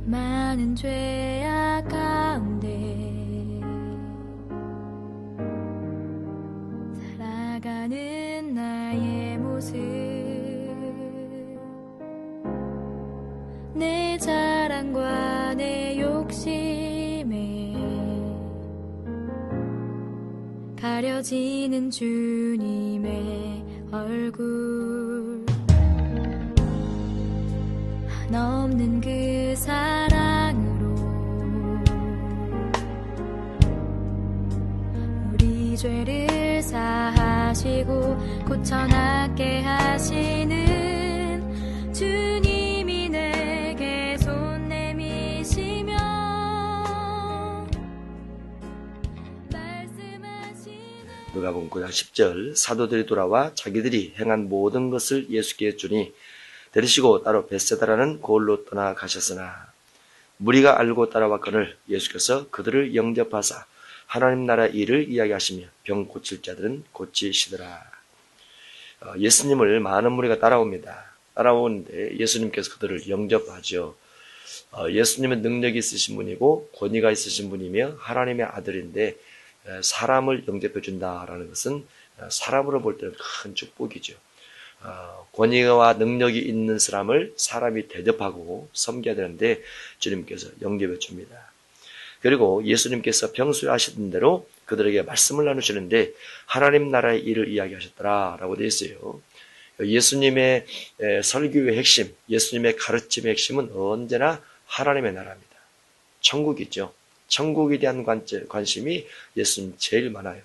많은 죄악 가운데 살아가는 나의 모습, 내 자랑과 내 욕심에 가려지는 주님의 얼굴, 한없는 그 사랑으로 우리 죄를 사하시고 고쳐낫게 하시는 주님이 내게 손 내미시며 말씀하시는. 누가복음 9장 10절, 사도들이 돌아와 자기들이 행한 모든 것을 예수께 주니 데리시고 따로 벳세다라는 고을로 떠나가셨으나 무리가 알고 따라왔거늘 예수께서 그들을 영접하사 하나님 나라 일을 이야기하시며 병 고칠 자들은 고치시더라. 예수님을 많은 무리가 따라옵니다. 따라오는데 예수님께서 그들을 영접하죠. 예수님은 능력이 있으신 분이고 권위가 있으신 분이며 하나님의 아들인데 사람을 영접해 준다라는 것은 사람으로 볼 때는 큰 축복이죠. 권위와 능력이 있는 사람을 사람이 대접하고 섬겨야 되는데 주님께서 영접해 줍니다. 그리고 예수님께서 평소에 하시던 대로 그들에게 말씀을 나누시는데 하나님 나라의 일을 이야기하셨더라라고 되어 있어요. 예수님의 설교의 핵심, 예수님의 가르침의 핵심은 언제나 하나님의 나라입니다. 천국이죠. 천국에 대한 관심이 예수님 제일 많아요.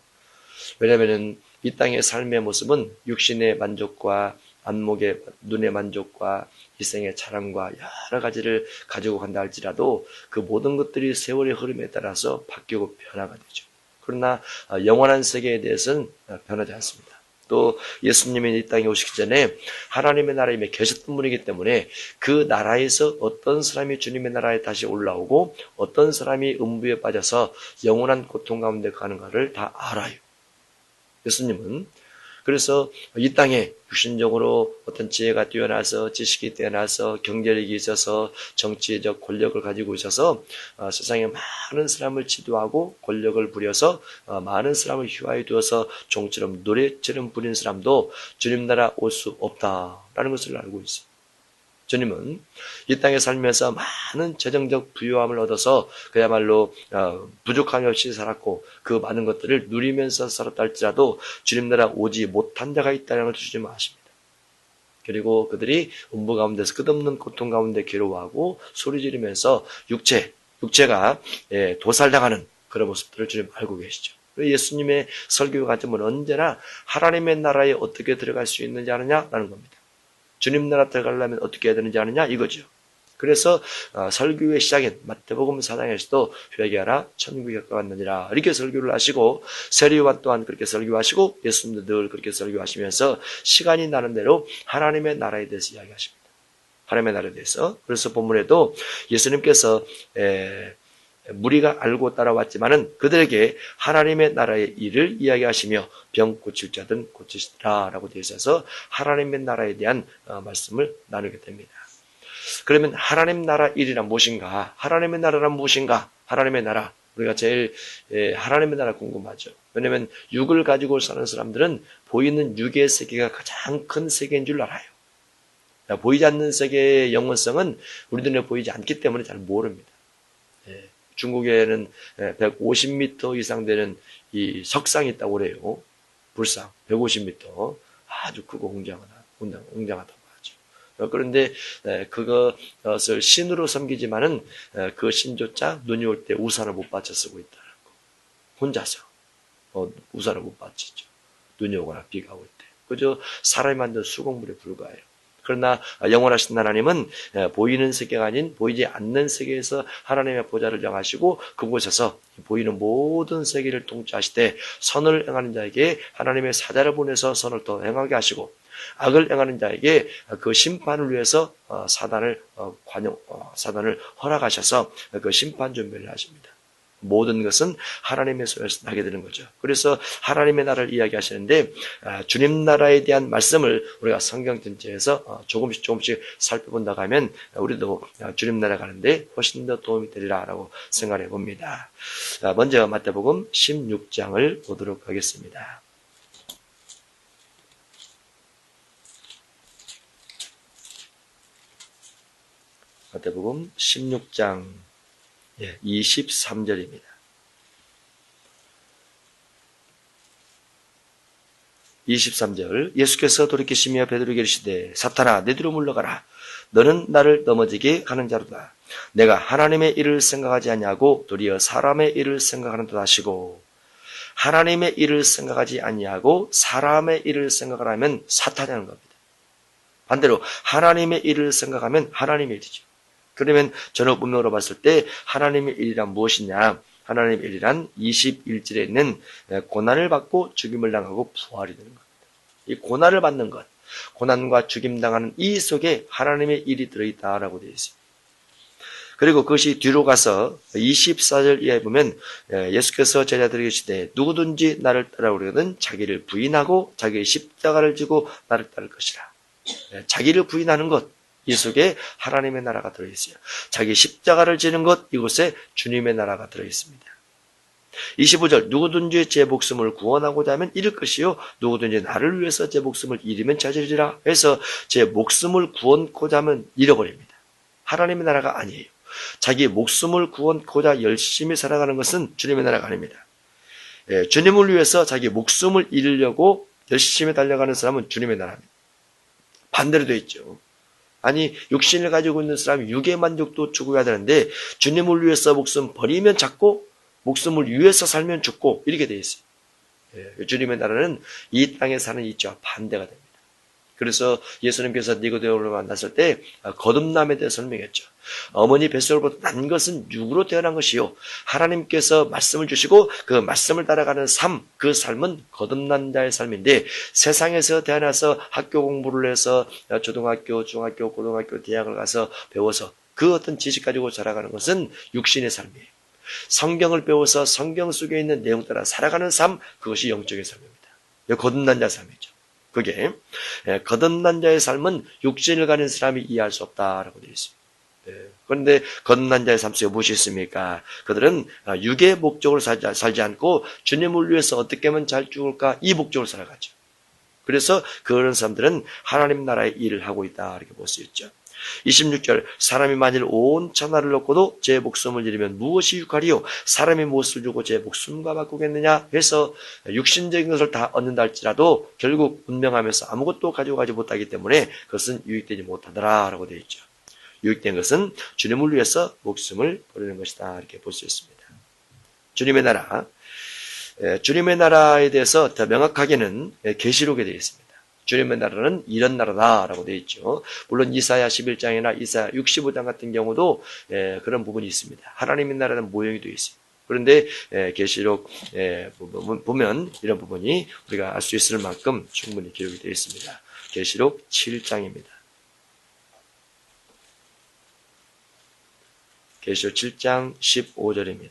왜냐하면 이 땅의 삶의 모습은 육신의 만족과 안목의 눈의 만족과 일생의 자랑과 여러 가지를 가지고 간다 할지라도 그 모든 것들이 세월의 흐름에 따라서 바뀌고 변화가 되죠. 그러나 영원한 세계에 대해서는 변하지 않습니다. 또 예수님이 이 땅에 오시기 전에 하나님의 나라에 이미 계셨던 분이기 때문에 그 나라에서 어떤 사람이 주님의 나라에 다시 올라오고 어떤 사람이 음부에 빠져서 영원한 고통 가운데 가는가를 다 알아요. 예수님은 그래서 이 땅에 육신적으로 어떤 지혜가 뛰어나서 지식이 뛰어나서 경제력이 있어서 정치적 권력을 가지고 있어서 세상에 많은 사람을 지도하고 권력을 부려서 많은 사람을 휘하에 두어서 종처럼 노래처럼 부리는 사람도 주님 나라 올 수 없다라는 것을 알고 있어요. 주님은 이 땅에 살면서 많은 재정적 부유함을 얻어서 그야말로 부족함이 없이 살았고 그 많은 것들을 누리면서 살았다 할지라도 주님 나라 오지 못한 자가 있다는 걸 주님 아십니다. 그리고 그들이 음부 가운데서 끝없는 고통 가운데 괴로워하고 소리 지르면서 육체가 도살당하는 그런 모습들을 주님 알고 계시죠. 예수님의 설교 관점은 언제나 하나님의 나라에 어떻게 들어갈 수 있는지 아느냐라는 겁니다. 주님 나라 들어가려면 어떻게 해야 되는지 아느냐 이거죠. 그래서 설교의 시작인 마태복음 4장에서도 회개하라 천국이 가까웠느니라 이렇게 설교를 하시고 세리요한 또한 그렇게 설교하시고 예수님도 늘 그렇게 설교하시면서 시간이 나는 대로 하나님의 나라에 대해서 이야기하십니다. 하나님의 나라에 대해서. 그래서 본문에도 예수님께서 무리가 알고 따라왔지만은 그들에게 하나님의 나라의 일을 이야기하시며 병 고칠 자든 고치시더라라고 되어 있어서 하나님의 나라에 대한 말씀을 나누게 됩니다. 그러면 하나님 나라 일이란 무엇인가? 하나님의 나라란 무엇인가? 하나님의 나라. 우리가 제일 하나님의 나라 궁금하죠. 왜냐하면 육을 가지고 사는 사람들은 보이는 육의 세계가 가장 큰 세계인 줄 알아요. 보이지 않는 세계의 영원성은 우리 눈에 보이지 않기 때문에 잘 모릅니다. 중국에는 150m 이상 되는 이 석상이 있다고 그래요. 불상 150m 아주 크고 웅장하다고 하죠. 그런데 그것을 신으로 섬기지만은 그 신조차 눈이 올 때 우산을 못 받쳐 쓰고 있다는 거. 혼자서 우산을 못 받치죠. 눈이 오거나 비가 올 때. 그저 사람이 만든 수공물에 불과해요. 그러나 영원하신 하나님은 보이는 세계가 아닌 보이지 않는 세계에서 하나님의 보좌를 정하시고 그곳에서 보이는 모든 세계를 통치하시되 선을 행하는 자에게 하나님의 사자를 보내서 선을 더 행하게 하시고 악을 행하는 자에게 그 심판을 위해서 사단을 허락하셔서 그 심판 준비를 하십니다. 모든 것은 하나님의 손에서 나게 되는 거죠. 그래서 하나님의 나라를 이야기하시는데 주님 나라에 대한 말씀을 우리가 성경 전체에서 조금씩 살펴본다고 하면 우리도 주님 나라 가는데 훨씬 더 도움이 되리라라고 생각해 봅니다. 먼저 마태복음 16장을 보도록 하겠습니다. 마태복음 16장 23절입니다. 23절 예수께서 돌이키시며 베드로에게 이르시되 사탄아 내 뒤로 물러가라. 너는 나를 넘어지게 하는 자로다. 내가 하나님의 일을 생각하지 아니하고 도리어 사람의 일을 생각하는도다 하시고, 하나님의 일을 생각하지 아니하고 사람의 일을 생각하면 사탄이 하는 겁니다. 반대로 하나님의 일을 생각하면 하나님의 일이죠. 그러면 전업 문맥으로 봤을 때 하나님의 일이란 무엇이냐? 하나님의 일이란 21절에 있는 고난을 받고 죽임을 당하고 부활이 되는 겁니다. 이 고난을 받는 것, 고난과 죽임 당하는 이 속에 하나님의 일이 들어있다라고 되어 있습니다. 그리고 그것이 뒤로 가서 24절 이하에 보면 예수께서 제자들에게 이르시되 누구든지 나를 따라오려거든 자기를 부인하고 자기의 십자가를 지고 나를 따를 것이라. 자기를 부인하는 것, 이 속에 하나님의 나라가 들어있어요. 자기 십자가를 지는 것, 이곳에 주님의 나라가 들어있습니다. 25절 누구든지 제 목숨을 구원하고자 하면 잃을 것이요 누구든지 나를 위해서 제 목숨을 잃으면 찾으리라 해서 제 목숨을 구원코자 하면 잃어버립니다. 하나님의 나라가 아니에요. 자기 목숨을 구원코자 열심히 살아가는 것은 주님의 나라가 아닙니다. 주님을 위해서 자기 목숨을 잃으려고 열심히 달려가는 사람은 주님의 나라입니다. 반대로 되어 있죠. 아니 육신을 가지고 있는 사람이 육의 만족도 추구해야 되는데 주님을 위해서 목숨 버리면 잡고 목숨을 위해서 살면 죽고 이렇게 되어 있어요. 주님의 나라는 이 땅에 사는 이치와 반대가 됩니다. 그래서 예수님께서 니고데모를 만났을 때 거듭남에 대해 설명했죠. 어머니 뱃속으로부터 난 것은 육으로 태어난 것이요 하나님께서 말씀을 주시고 그 말씀을 따라가는 삶, 그 삶은 거듭난 자의 삶인데 세상에서 태어나서 학교 공부를 해서 초등학교, 중학교, 고등학교, 대학을 가서 배워서 그 어떤 지식 가지고 자라가는 것은 육신의 삶이에요. 성경을 배워서 성경 속에 있는 내용 따라 살아가는 삶, 그것이 영적인 삶입니다. 거듭난 자의 삶이죠. 그게 거듭난 자의 삶은 육신을 가진 사람이 이해할 수 없다라고 되어 있습니다. 그런데 거듭난 자의 삶 속에 무엇이 있습니까? 그들은 육의 목적으로 살지 않고 주님을 위해서 어떻게 하면 잘 죽을까 이 목적으로 살아가죠. 그래서 그런 사람들은 하나님 나라의 일을 하고 있다 이렇게 볼 수 있죠. 26절 사람이 만일 온 천하를 얻고도 제 목숨을 잃으면 무엇이 유익하리요? 사람이 무엇을 주고 제 목숨과 바꾸겠느냐 해서 육신적인 것을 다 얻는다 할지라도 결국 운명하면서 아무것도 가지고 가지 못하기 때문에 그것은 유익되지 못하더라 라고 되어 있죠. 유익된 것은 주님을 위해서 목숨을 버리는 것이다 이렇게 볼 수 있습니다. 주님의 나라, 주님의 나라에 대해서 더 명확하게는 계시록에 되어 있습니다. 주님의 나라는 이런 나라다라고 되어 있죠. 물론 이사야 11장이나 이사야 65장 같은 경우도 그런 부분이 있습니다. 하나님의 나라는 모형이 되어 있습니다. 그런데 계시록 보면 이런 부분이 우리가 알 수 있을 만큼 충분히 기록이 되어 있습니다. 계시록 7장입니다. 계시록 7장 15절입니다.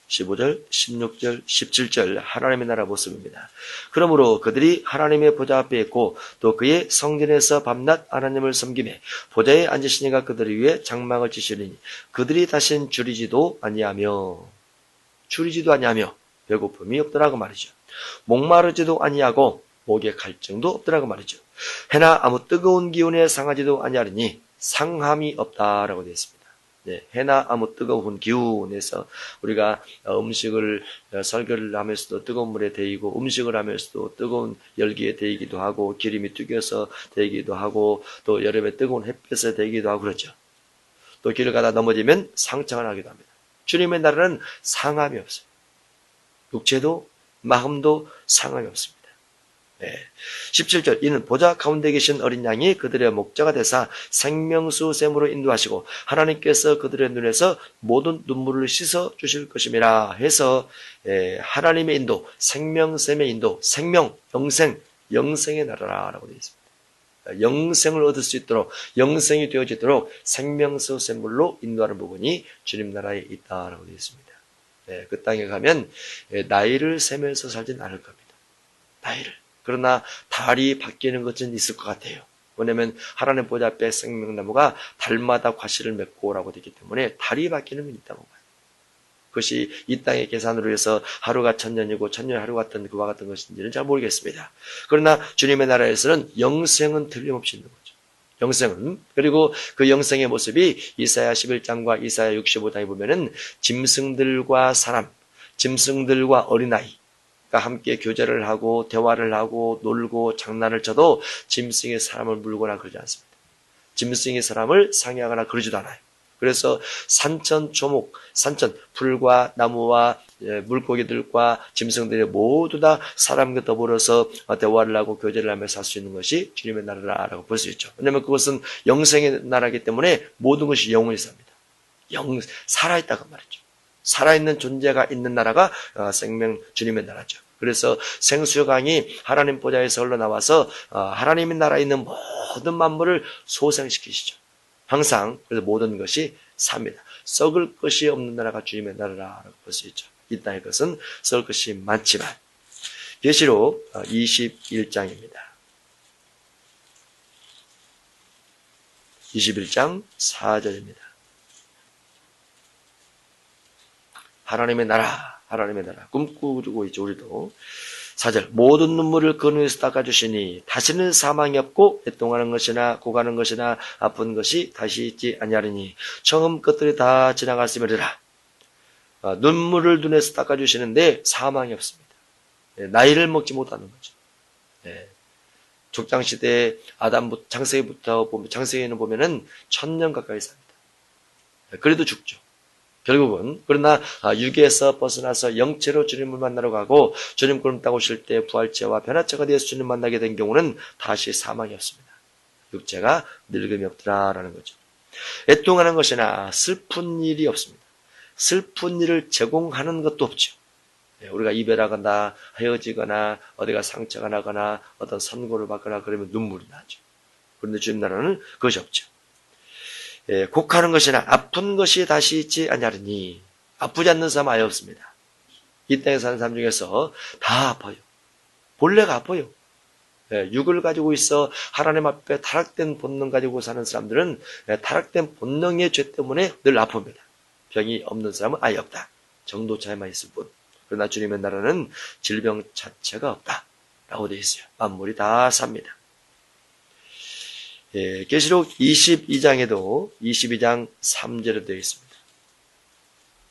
15절, 16절, 17절 하나님의 나라 모습입니다. 그러므로 그들이 하나님의 보좌 앞에 있고 또 그의 성전에서 밤낮 하나님을 섬기매 보좌에 앉으시니가 그들을 위해 장막을 치시리니 그들이 다신 줄이지도 아니하며 배고픔이 없더라고 말이죠. 목마르지도 아니하고 목에 갈증도 없더라고 말이죠. 해나 아무 뜨거운 기운에 상하지도 아니하리니 상함이 없다라고 되어 있습니다. 해나 아무 뜨거운 기운에서 우리가 음식을 설거지를 하면서도 뜨거운 물에 데이고 음식을 하면서도 뜨거운 열기에 데이기도 하고 기름이 튀겨서 데이기도 하고 또 여름에 뜨거운 햇볕에 데이기도 하고 그렇죠. 또 길을 가다 넘어지면 상처가 나기도 합니다. 주님의 나라는 상함이 없어요. 육체도 마음도 상함이 없습니다. 17절 이는 보좌 가운데 계신 어린 양이 그들의 목자가 되사 생명수 샘으로 인도하시고 하나님께서 그들의 눈에서 모든 눈물을 씻어 주실 것임이라 해서 하나님의 인도, 생명샘의 인도, 생명, 영생의 나라라고 되어 있습니다. 영생을 얻을 수 있도록 영생이 되어지도록 생명수 샘물로 인도하는 부분이 주님 나라에 있다라고 되어 있습니다. 그 땅에 가면 나이를 세면서 살진 않을 겁니다. 나이를. 그러나 달이 바뀌는 것은 있을 것 같아요. 왜냐하면 하나님 보좌 앞에 생명나무가 달마다 과실을 맺고 오라고 되기 때문에 달이 바뀌는 건 있다고 봐요. 그것이 이 땅의 계산으로 해서 하루가 1000년이고 1000년 하루 같은 그와 같은 것인지는 잘 모르겠습니다. 그러나 주님의 나라에서는 영생은 틀림없이 있는 거죠. 영생은. 그리고 그 영생의 모습이 이사야 11장과 이사야 65장에 보면은 짐승들과 사람, 짐승들과 어린아이 함께 교제를 하고 대화를 하고 놀고 장난을 쳐도 짐승이 사람을 물거나 그러지 않습니다. 짐승이 사람을 상해하거나 그러지도 않아요. 그래서 산천 초목, 산천 풀과 나무와 물고기들과 짐승들이 모두 다 사람과 더불어서 대화를 하고 교제를 하며 살 수 있는 것이 주님의 나라라고 볼 수 있죠. 왜냐하면 그것은 영생의 나라이기 때문에 모든 것이 영원히 삽니다. 살아있다고 말이죠. 살아있는 존재가 있는 나라가 생명 주님의 나라죠. 그래서 생수강이 하나님 보좌에서 흘러나와서 하나님의 나라에 있는 모든 만물을 소생시키시죠. 항상 그래서 모든 것이 삽니다. 썩을 것이 없는 나라가 주님의 나라라고 볼 수 있죠. 이 땅의 것은 썩을 것이 많지만 계시록 21장입니다. 21장 4절입니다. 하나님의 나라, 하나님의 나라 꿈꾸고 있죠. 우리도 4절 모든 눈물을 그 눈에서 닦아주시니 다시는 사망이 없고 애통하는 것이나 고가는 것이나 아픈 것이 다시 있지 아니하리니 처음 것들이 다 지나갔음이라. 눈물을 눈에서 닦아주시는데 사망이 없습니다. 나이를 먹지 못하는 거죠. 족장시대에 창세기부터 보면 창세기에는 보면은 1000년 가까이 삽니다. 그래도 죽죠. 결국은 그러나 육에서 벗어나서 영체로 주님을 만나러 가고 주님 구름 타고 오실 때 부활체와 변화체가 되어서 주님 만나게 된 경우는 다시 사망이 없습니다. 육체가 늙음이 없더라라는 거죠. 애통하는 것이나 슬픈 일이 없습니다. 슬픈 일을 제공하는 것도 없죠. 우리가 이별하거나 헤어지거나 어디가 상처가 나거나 어떤 선고를 받거나 그러면 눈물이 나죠. 그런데 주님 나라는 그것이 없죠. 곡하는 것이나 아픈 것이 다시 있지 아니하리니 아프지 않는 사람 아예 없습니다. 이 땅에 사는 사람 중에서 다 아파요. 본래가 아파요. 육을 가지고 있어 하나님 앞에 타락된 본능 가지고 사는 사람들은 타락된 본능의 죄 때문에 늘 아픕니다. 병이 없는 사람은 아예 없다. 정도 차이만 있을 뿐. 그러나 주님의 나라는 질병 자체가 없다 라고 되어 있어요. 만물이 다 삽니다. 계시록 22장에도 22장 3절에 되어 있습니다.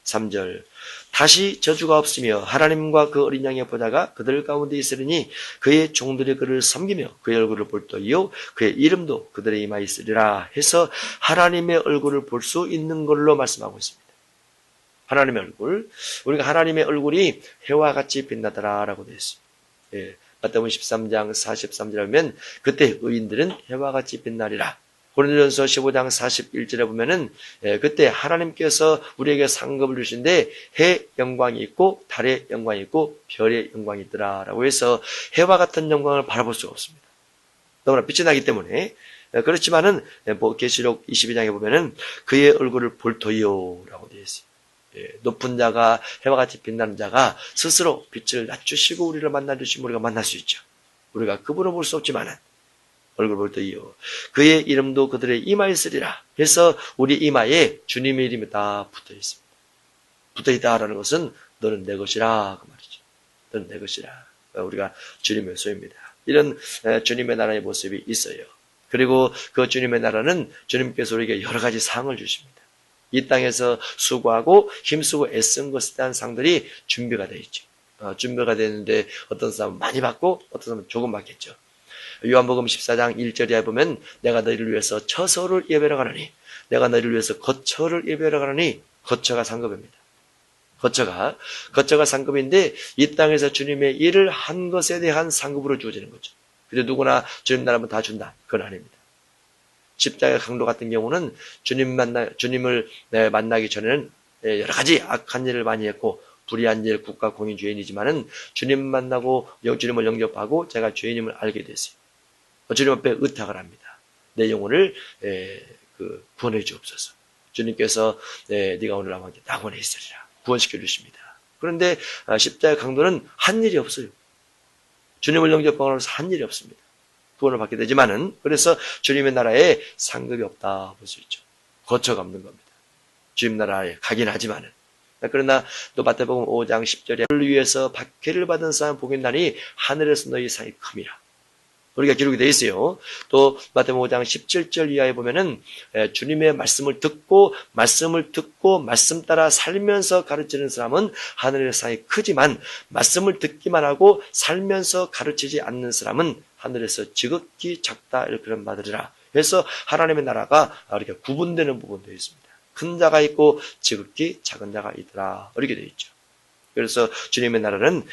3절 다시 저주가 없으며 하나님과 그 어린 양의 보좌가 그들 가운데 있으리니 그의 종들이 그를 섬기며 그의 얼굴을 볼 터이요 그의 이름도 그들의 이마에 있으리라 해서 하나님의 얼굴을 볼 수 있는 걸로 말씀하고 있습니다. 하나님의 얼굴, 우리가 하나님의 얼굴이 해와 같이 빛나더라 라고 되어 있습니다. 마태복음 13장 43절에 보면 그때 의인들은 해와 같이 빛나리라. 고린도전서 15장 41절에 보면은 그때 하나님께서 우리에게 상급을 주신데 해 영광이 있고 달의 영광이 있고 별의 영광이 있더라라고 해서 해와 같은 영광을 바라볼 수가 없습니다. 너무나 빛이 나기 때문에 그렇지만은 계시록 22장에 보면은 그의 얼굴을 볼 터이요라고 되어 있어요. 높은 자가 해와 같이 빛나는 자가 스스로 빛을 낮추시고 우리를 만나주시면 우리가 만날 수 있죠. 우리가 그분을 볼 수 없지만은 얼굴 볼 때요. 그의 이름도 그들의 이마에 있으리라. 그래서 우리 이마에 주님의 이름이 다 붙어 있습니다. 붙어 있다라는 것은 너는 내 것이라 그 말이죠. 너는 내 것이라. 우리가 주님의 소유입니다. 이런 주님의 나라의 모습이 있어요. 그리고 그 주님의 나라는 주님께서 우리에게 여러 가지 상을 주십니다. 이 땅에서 수고하고 힘쓰고 애쓴 것에 대한 상들이 준비가 되어 있죠. 준비가 되는데 어떤 사람은 많이 받고 어떤 사람은 조금 받겠죠. 요한복음 14장 1절에 보면 내가 너희를 위해서 처소를 예배하러 가노니 내가 너희를 위해서 거처를 예배하러 가노니 거처가 상급입니다. 거처가 상급인데 이 땅에서 주님의 일을 한 것에 대한 상급으로 주어지는 거죠. 근데 누구나 주님 나라면 다 준다. 그건 아닙니다. 십자가 강도 같은 경우는 주님을 만나기 전에는 여러 가지 악한 일을 많이 했고 불의한 일, 국가 공인 죄인이지만은 주님 만나고 주님을 영접하고 제가 죄인임을 알게 됐어요. 주님 앞에 의탁을 합니다. 내 영혼을 구원해 주옵소서. 주님께서 네가 오늘 나와 함께 낙원에 있으리라. 구원시켜 주십니다. 그런데 십자가의 강도는 한 일이 없어요. 주님을 영접하면서 한 일이 없습니다. 구원을 받게 되지만은, 그래서 주님의 나라에 상급이 없다 볼 수 있죠. 거쳐가는 겁니다. 주님 나라에 가긴 하지만은. 그러나 또 마태복음 5장 10절에 너를 위해서 박해를 받은 사람 복이 있나니 하늘에서 너희 상이 큼이라. 우리가 기록이 되어 있어요. 또 마태복음 5장 17절 이하에 보면은 주님의 말씀을 듣고 말씀 따라 살면서 가르치는 사람은 하늘의 상이 크지만 말씀을 듣기만 하고 살면서 가르치지 않는 사람은 하늘에서 지극히 작다 이렇게 그런 말들이라. 그래서 하나님의 나라가 이렇게 구분되는 부분도 있습니다. 큰 자가 있고 지극히 작은 자가 있더라 이렇게 되어 있죠. 그래서 주님의 나라는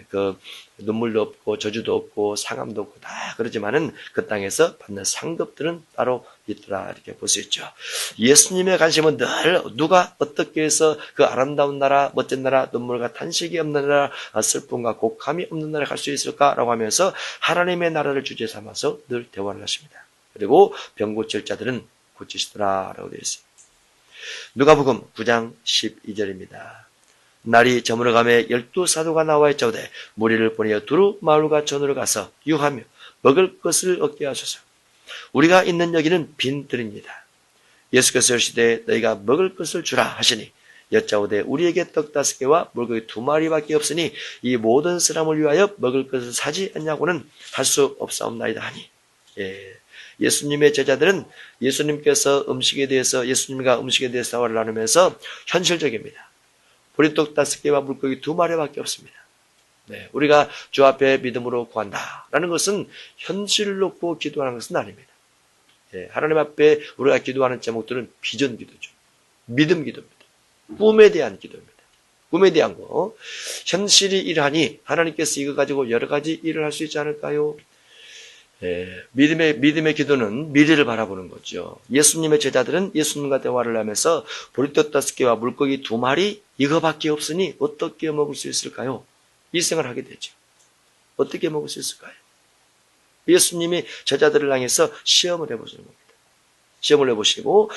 그 눈물도 없고 저주도 없고 상함도 없고 다 그러지만은 그 땅에서 받는 상급들은 따로 있더라 이렇게 볼 수 있죠. 예수님의 관심은 늘 누가 어떻게 해서 그 아름다운 나라, 멋진 나라, 눈물과 탄식이 없는 나라, 슬픔과 곡함이 없는 나라에 갈 수 있을까라고 하면서 하나님의 나라를 주제 삼아서 늘 대화를 하십니다. 그리고 병 고칠 자들은 고치시더라라고 되어 있습니다. 누가복음 9장 12절입니다. 날이 저물어가며 12사도가 나와 있자오되 무리를 보내어 두루 마을과 전으로 가서 유하며 먹을 것을 얻게 하소서. 우리가 있는 여기는 빈들입니다. 예수께서 이르시되 너희가 먹을 것을 주라 하시니 여짜오되 우리에게 떡 5개와 물고기 2마리밖에 없으니 이 모든 사람을 위하여 먹을 것을 사지 않냐고는 할 수 없사옵나이다 하니. 예수님의 제자들은 예수님과 음식에 대해서 대화를 나누면서 현실적입니다. 보리떡 5개와 물고기 2마리밖에 없습니다. 우리가 주 앞에 믿음으로 구한다라는 것은 현실을 놓고 기도하는 것은 아닙니다. 하나님 앞에 우리가 기도하는 제목들은 비전 기도죠. 믿음 기도입니다. 꿈에 대한 기도입니다. 꿈에 대한 거. 현실이 이러하니 하나님께서 이거 가지고 여러 가지 일을 할 수 있지 않을까요? 믿음의 기도는 미래를 바라보는 거죠. 예수님의 제자들은 예수님과 대화를 하면서 보리떡 5개와 물고기 2마리 이거밖에 없으니 어떻게 먹을 수 있을까요? 이 생각을 하게 되죠. 어떻게 먹을 수 있을까요? 예수님이 제자들을 향해서 시험을 해보시는 겁니다. 시험을 해보시고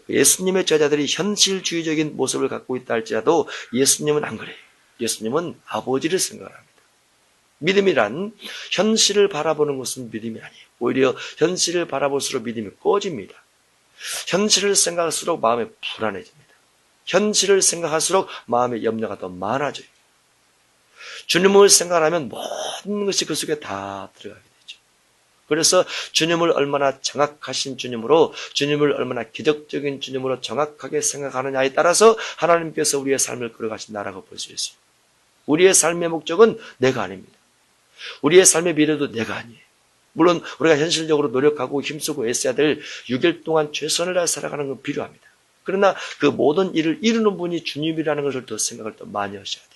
예수님의 제자들이 현실주의적인 모습을 갖고 있다 할지라도 예수님은 안 그래요. 예수님은 아버지를 생각합니다. 믿음이란 현실을 바라보는 것은 믿음이 아니에요. 오히려 현실을 바라볼수록 믿음이 꺼집니다. 현실을 생각할수록 마음이 불안해집니다. 현실을 생각할수록 마음의 염려가 더 많아져요. 주님을 생각하면 모든 것이 그 속에 다 들어가게 되죠. 그래서 주님을 얼마나 정확하신 주님으로, 주님을 얼마나 기적적인 주님으로 정확하게 생각하느냐에 따라서 하나님께서 우리의 삶을 끌어가신다라고 볼 수 있어요. 우리의 삶의 목적은 내가 아닙니다. 우리의 삶의 미래도 내가 아니에요. 물론 우리가 현실적으로 노력하고 힘쓰고 애써야 될 6일 동안 최선을 다해 살아가는 건 필요합니다. 그러나 그 모든 일을 이루는 분이 주님이라는 것을 더 생각을 더 많이 하셔야 돼요.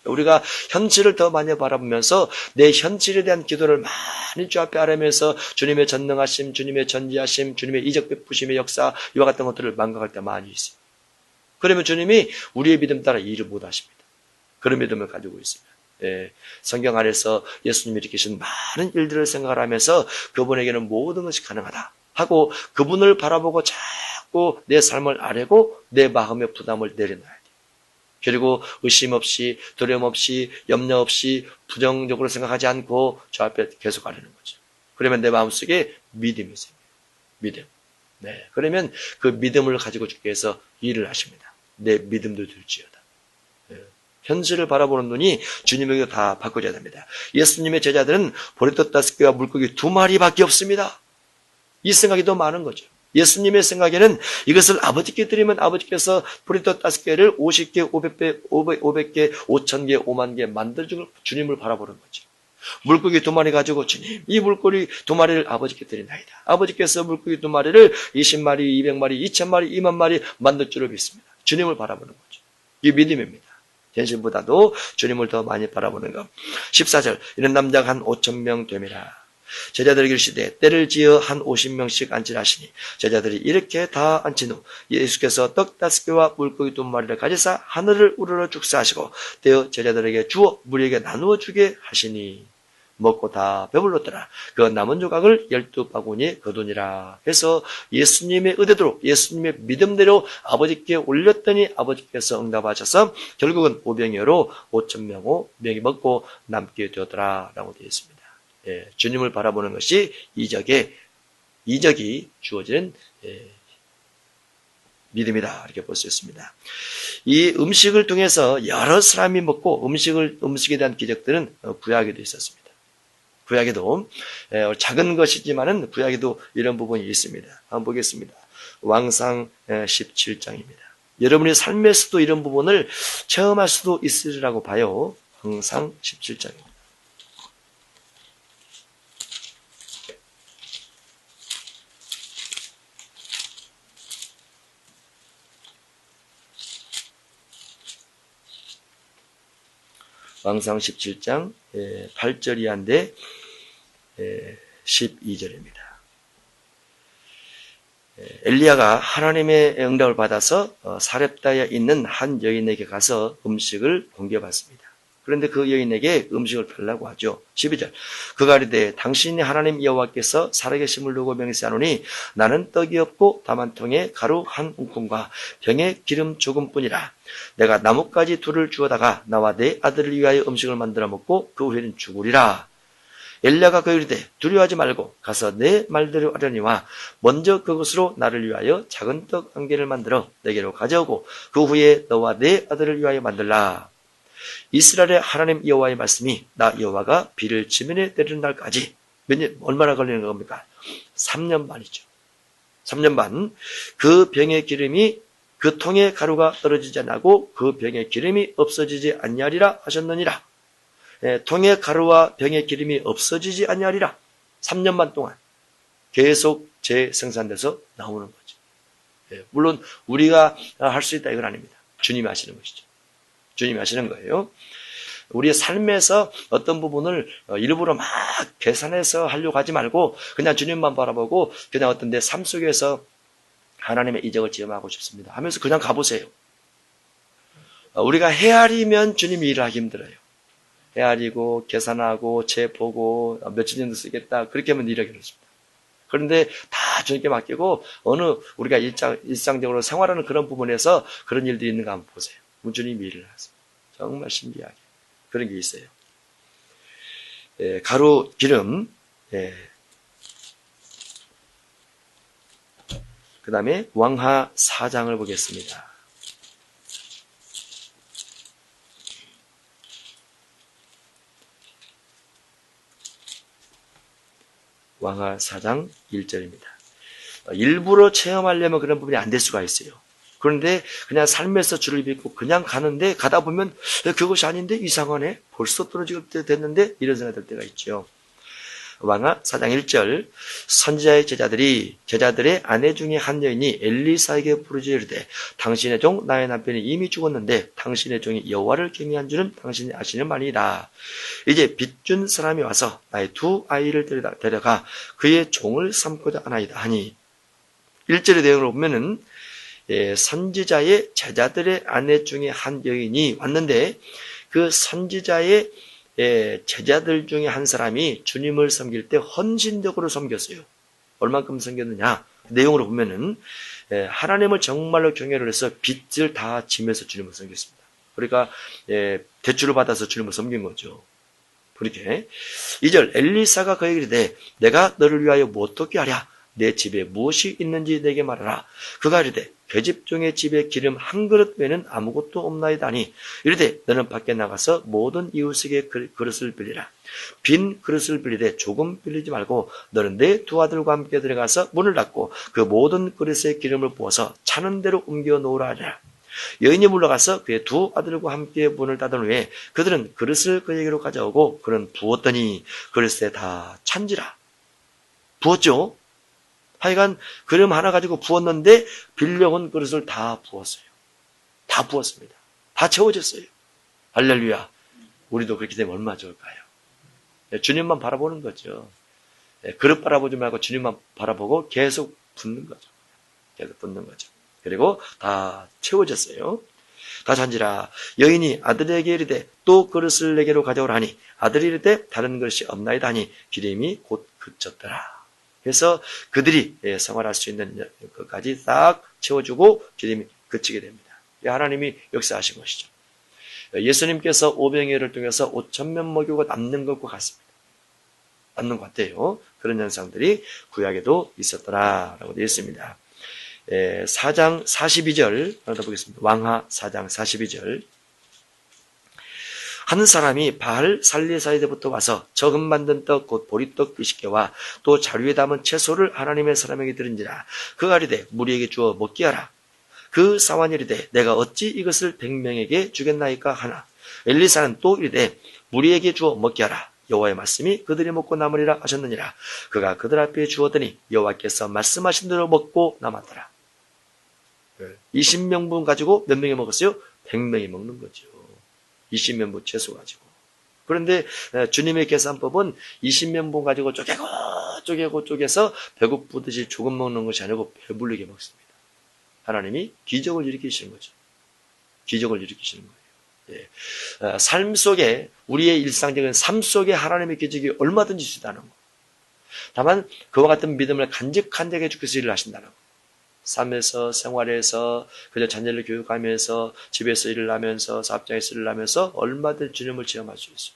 우리가 현실을 더 많이 바라보면서 내 현실에 대한 기도를 많이 주 앞에 아뢰면서 주님의 전능하심, 주님의 전지하심, 주님의 이적 베푸심의 역사 이와 같은 것들을 망각할 때 많이 있어요. 그러면 주님이 우리의 믿음 따라 일을 못 하십니다. 그런 믿음을 가지고 있습니다. 성경 안에서 예수님이 일으키신 많은 일들을 생각하면서 그분에게는 모든 것이 가능하다 하고 그분을 바라보고 자꾸 내 삶을 아뢰고 내 마음의 부담을 내려놔야 돼요. 그리고 의심 없이 두려움 없이 염려 없이 부정적으로 생각하지 않고 저 앞에 계속 아뢰는 거죠. 그러면 내 마음속에 믿음이 생겨요. 믿음. 그러면 그 믿음을 가지고 주께서 일을 하십니다. 내 믿음도 들지어다. 현실을 바라보는 눈이 주님에게 다 바꿔져야 됩니다. 예수님의 제자들은 보리떡 5개와 물고기 2마리밖에 없습니다. 이 생각이 더 많은 거죠. 예수님의 생각에는 이것을 아버지께 드리면 아버지께서 보리떡 5개를 50개, 500개, 5000개, 5만 개 만들어주고 주님을 바라보는 거죠. 물고기 2마리 가지고 주님, 이 물고기 2마리를 아버지께 드리나이다. 아버지께서 물고기 2마리를 20마리, 200마리, 2000마리, 2만 마리 만들 줄을 믿습니다. 주님을 바라보는 거죠. 이 믿음입니다. 현실보다도 주님을 더 많이 바라보는 것. 14절 이런 남자가 한 5,000명 되미라. 제자들에게 이르시되 때를 지어 한 50명씩 앉으라 하시니 제자들이 이렇게 다 앉힌 후 예수께서 떡 5개와 물고기 2마리를 가지사 하늘을 우러러 축사하시고 떼어 제자들에게 주어 무리에게 나누어 주게 하시니 먹고 다 배불렀더라. 그 남은 조각을 12바구니에 거두니라. 해서 예수님의 의대로 예수님의 믿음대로 아버지께 올렸더니 아버지께서 응답하셔서 결국은 오병이어로 5,000명이 먹고 남게 되었더라 라고 되어 있습니다. 예, 주님을 바라보는 것이 이적이 주어지는 믿음이다 이렇게 볼 수 있습니다. 이 음식을 통해서 여러 사람이 먹고 음식에 대한 기적들은 구약에도 있었습니다. 구약에도 작은 것이지만은 구약에도 이런 부분이 있습니다. 한번 보겠습니다. 왕상 17장입니다. 여러분의 삶에서도 이런 부분을 체험할 수도 있으리라고 봐요. 왕상 17장입니다. 왕상 17장 8절 이하인데 12절입니다. 엘리야가 하나님의 응답을 받아서 사렙다에 있는 한 여인에게 가서 음식을 공개받습니다. 그런데 그 여인에게 음식을 달라고 하죠. 12절 그가 이르되 당신이 하나님 여호와께서 살아계심을 두고 맹세하노니 나는 떡이 없고 다만 통에 가루 한 움큼과 병에 기름 조금뿐이라. 내가 나뭇가지 둘을 주워다가 나와 내 아들을 위하여 음식을 만들어 먹고 그 후에는 죽으리라. 엘리야가 그에게 이르되 두려워하지 말고 가서 내 말대로 하려니와 먼저 그것으로 나를 위하여 작은 떡 한 개를 만들어 내게로 가져오고 그 후에 너와 내 아들을 위하여 만들라. 이스라엘의 하나님 여호와의 말씀이 나 여호와가 비를 지면에 내리는 날까지 얼마나 걸리는 겁니까? 3년 반이죠. 3년 반. 그 병의 기름이 그 통에 가루가 떨어지지 않고 그 병의 기름이 없어지지 아니하리라 하셨느니라. 통에 가루와 병의 기름이 없어지지 아니하리라. 3년 반 동안 계속 재생산돼서 나오는 거죠. 물론 우리가 할 수 있다 이건 아닙니다. 주님이 하시는 것이죠. 주님이 하시는 거예요. 우리의 삶에서 어떤 부분을 일부러 막 계산해서 하려고 하지 말고 그냥 주님만 바라보고 그냥 어떤 내 삶 속에서 하나님의 이적을 체험하고 싶습니다 하면서 그냥 가보세요. 우리가 헤아리면 주님이 일을 하기 힘들어요. 헤아리고 계산하고 재보고 며칠 정도 쓰겠다 그렇게 하면 일하기 어렵습니다. 그런데 다 주님께 맡기고 우리가 일상적으로 생활하는 그런 부분에서 그런 일들이 있는가 한번 보세요. 주님이 일을 하세요. 정말 신기하게 그런 게 있어요. 가루, 기름, 그 다음에 왕하 4장을 보겠습니다. 왕하 4장 1절입니다. 일부러 체험하려면 그런 부분이 안 될 수가 있어요. 그런데 그냥 삶에서 주를 믿고 그냥 가는데 가다 보면 그것이 아닌데 이상하네. 벌써 떨어질 때 됐는데 이런 생각이 들 때가 있죠. 왕하 4장 1절 선지자의 제자들의 아내 중에 한 여인이 엘리사에게 부르짖어 이르되 당신의 종 나의 남편이 이미 죽었는데 당신의 종이 여호와를 경외한 줄은 당신이 아시는 바니이다. 이제 빚준 사람이 와서 나의 두 아이를 데려가 그의 종을 삼고자 하나이다 하니 1절의 내용을 보면은 선지자의 제자들의 아내 중에 한 여인이 왔는데 그 선지자의 제자들 중에 한 사람이 주님을 섬길 때 헌신적으로 섬겼어요. 얼만큼 섬겼느냐? 내용으로 보면은 하나님을 정말로 경외를 해서 빚을 다 지면서 주님을 섬겼습니다. 그러니까 대출을 받아서 주님을 섬긴 거죠. 그렇게 2절 엘리사가 그에게 이르되 내가 너를 위하여 뭐 어떻게 하랴? 내 집에 무엇이 있는지 내게 말하라. 그가 이르되 계집종의 집에 기름 한 그릇 외에는 아무것도 없나이다니 이르되 너는 밖에 나가서 모든 이웃에게 그릇을 빌리라. 빈 그릇을 빌리되 조금 빌리지 말고 너는 내 두 아들과 함께 들어가서 문을 닫고 그 모든 그릇에 기름을 부어서 차는 대로 옮겨 놓으라 하라. 여인이 물러가서 그의 두 아들과 함께 문을 닫은 후에 그들은 그릇을 그에게로 가져오고 그는 부었더니 그릇에 다 찬지라. 부었죠. 하여간 그릇 하나 가지고 부었는데 빌려온 그릇을 다 부었어요. 다 부었습니다. 다 채워졌어요. 할렐루야. 우리도 그렇게 되면 얼마나 좋을까요? 주님만 바라보는 거죠. 그릇 바라보지 말고 주님만 바라보고 계속 붓는 거죠. 계속 붓는 거죠. 그리고 다 채워졌어요. 다시 한지라 여인이 아들에게 이르되 또 그릇을 내게로 가져오라 하니 아들이 이르되 다른 그릇이 없나이다 하니 기름이 곧 그쳤더라. 그래서 그들이 생활할 수 있는 것까지 싹 채워주고 기름이 그치게 됩니다. 하나님이 역사하신 것이죠. 예수님께서 오병이어를 통해서 5,000명 먹이고 남는 것과 같습니다. 남는 것 같아요. 그런 현상들이 구약에도 있었더라라고 되어 있습니다. 4장 42절 읽어보겠습니다. 왕하 4장 42절. 한 사람이 바알 살리사이드부터 와서 저금 만든 떡 곧 보리떡 20개와 또 자루에 담은 채소를 하나님의 사람에게 드린지라. 그가 이르되 무리에게 주어 먹게 하라. 그 사환이 이르되 내가 어찌 이것을 100명에게 주겠나이까 하나. 엘리사는 또 이르되 무리에게 주어 먹게 하라. 여호와의 말씀이 그들이 먹고 남으리라 하셨느니라. 그가 그들 앞에 주었더니 여호와께서 말씀하신 대로 먹고 남았더라. 20명분 가지고 몇 명이 먹었어요? 100명이 먹는 거죠. 20명분 채소 가지고. 그런데 주님의 계산법은 20명분 가지고 쪼개서 배고프듯이 조금 먹는 것이 아니고 배불리게 먹습니다. 하나님이 기적을 일으키시는 거죠. 기적을 일으키시는 거예요. 삶 속에 우리의 일상적인 삶 속에 하나님의 기적이 얼마든지 있다는 거. 다만 그와 같은 믿음을 간직한 자에게 주께서 일을 하신다는 거. 삶에서 생활에서 그저 자녀를 교육하면서 집에서 일을 하면서 사업장에서 일을 하면서 얼마든지 주님을 체험할 수 있어요.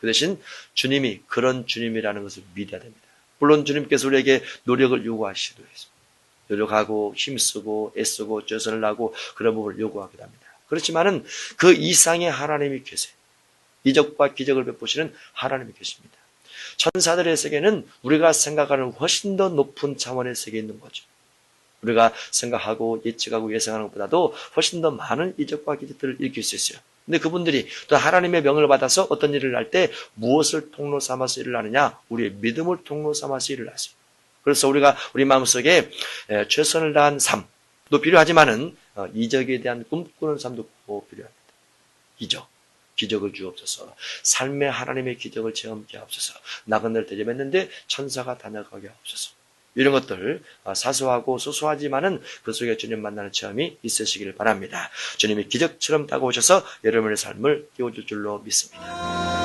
그 대신 주님이 그런 주님이라는 것을 믿어야 됩니다. 물론 주님께서 우리에게 노력을 요구하시기도 했습니다. 노력하고 힘쓰고 애쓰고 최선을 다하고 그런 부분을 요구하기도 합니다. 그렇지만은 그 이상의 하나님이 계세요. 이적과 기적을 베푸시는 하나님이 계십니다. 천사들의 세계는 우리가 생각하는 훨씬 더 높은 차원의 세계에 있는 거죠. 우리가 생각하고 예측하고 예상하는 것보다도 훨씬 더 많은 이적과 기적들을 일으킬 수 있어요. 근데 그분들이 또 하나님의 명을 받아서 어떤 일을 할 때 무엇을 통로 삼아서 일을 하느냐? 우리의 믿음을 통로 삼아서 일을 하세요. 그래서 우리가 우리 마음속에 최선을 다한 삶도 필요하지만은 이적에 대한 꿈꾸는 삶도 꼭 필요합니다. 기적을 주옵소서. 삶의 하나님의 기적을 체험케 하옵소서. 나그네를 대접했는데 천사가 다녀가게 하옵소서. 이런 것들 사소하고 소소하지만은 그 속에 주님 만나는 체험이 있으시기를 바랍니다. 주님이 기적처럼 다가오셔서 여러분의 삶을 깨워줄 줄로 믿습니다.